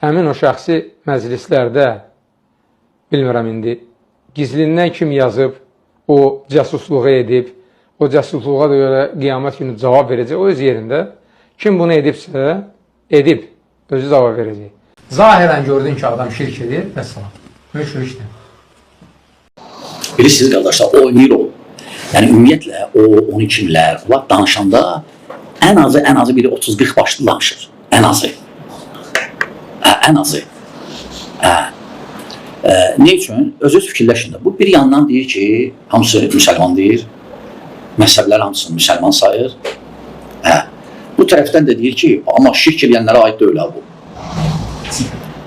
həmin o şəxsi məclislərdə, bilmirəm indi, gizlindən kim yazıb, o cəsusluğu edib, o cəsusluğa da görə qiyamət günü cavab verəcək, o öz yerində. Kim bunu edibsə, edib, özü cavab verəcək. Zahirən gördün ki, adam şirk edir, və salam. Müşrik işdir. Bilirsiniz, qardaşlar, o oynayır o. Yəni, ümumiyyətlə, o 12-lər, danışanda ən azı biri 30-40 başlı danışır. Ən azı. Ən azı. Ne üçün? Özünüz fikirləşin də. Bu bir yandan deyir ki, hamısı müsəlman deyir, məhzəblər hamısını müsəlman sayır. Bu tərəfdən də deyir ki, amma şirk edənlərə aid deyil bu.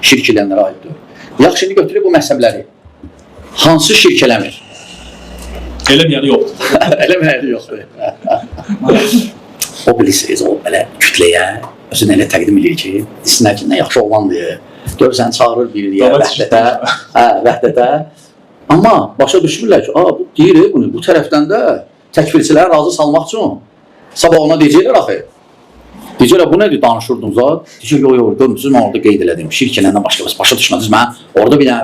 Şirk edənlərə aid deyil. Yaxşı, indi götürək bu məhzəbləri. Hansı şirk eləmir? Eləməyəni yoxdur. Eləməyəni yoxdur. O bilirsiniz, o belə kütləyə özünü elə təqdim edir ki, desinlər ki, nə yaxşı oğlandır. Görürsən, çağırır birliyə, vəhdətə. Amma başa düşmürlər ki, bu deyir bunu, bu tərəfdən də təkfirçiləri razı salmaq üçün sabah ona deyəcəklər axı. Deyəcəklər, bu nədir danışırdınız zat? Deyəcək, yox, görmürsünüz, mən orada qeyd elədim. Şirk eləndən başa düşmədiniz, mən orada bir dənə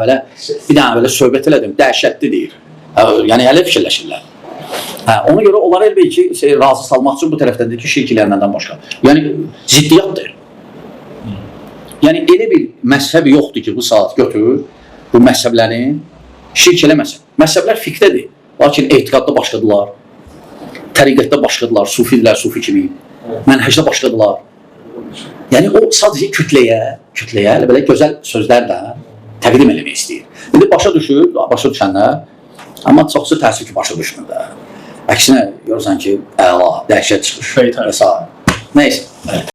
belə söhbət elədim, dəhşətli deyir. Yəni, elə fikirləşirlər. Ona görə onlar elbək ki, razı salmaq üçün bu tərəfdədir ki, şirk eləndən başqa. Yəni, ziddiyyatdır. Yəni, elə bir məzhəb yoxdur ki, bu saat götür, bu məzhəblərin şirk eləməsin. Məzhəblər fiqdədir, lakin etiqadda başqadılar, təriqətdə başqadılar, sufidirlər, sufi kimi, mənhəcdə başqadılar. Yəni, o sadəcə kütləyə belə gözəl sözlərlə təqdim eləmək istəyir. İndi başa düşənlər, amma çoxsu təəssüf ki, başa düşmür də. Əksinə, görürsən ki, əla, dəhşət çıxış və s. Neyse.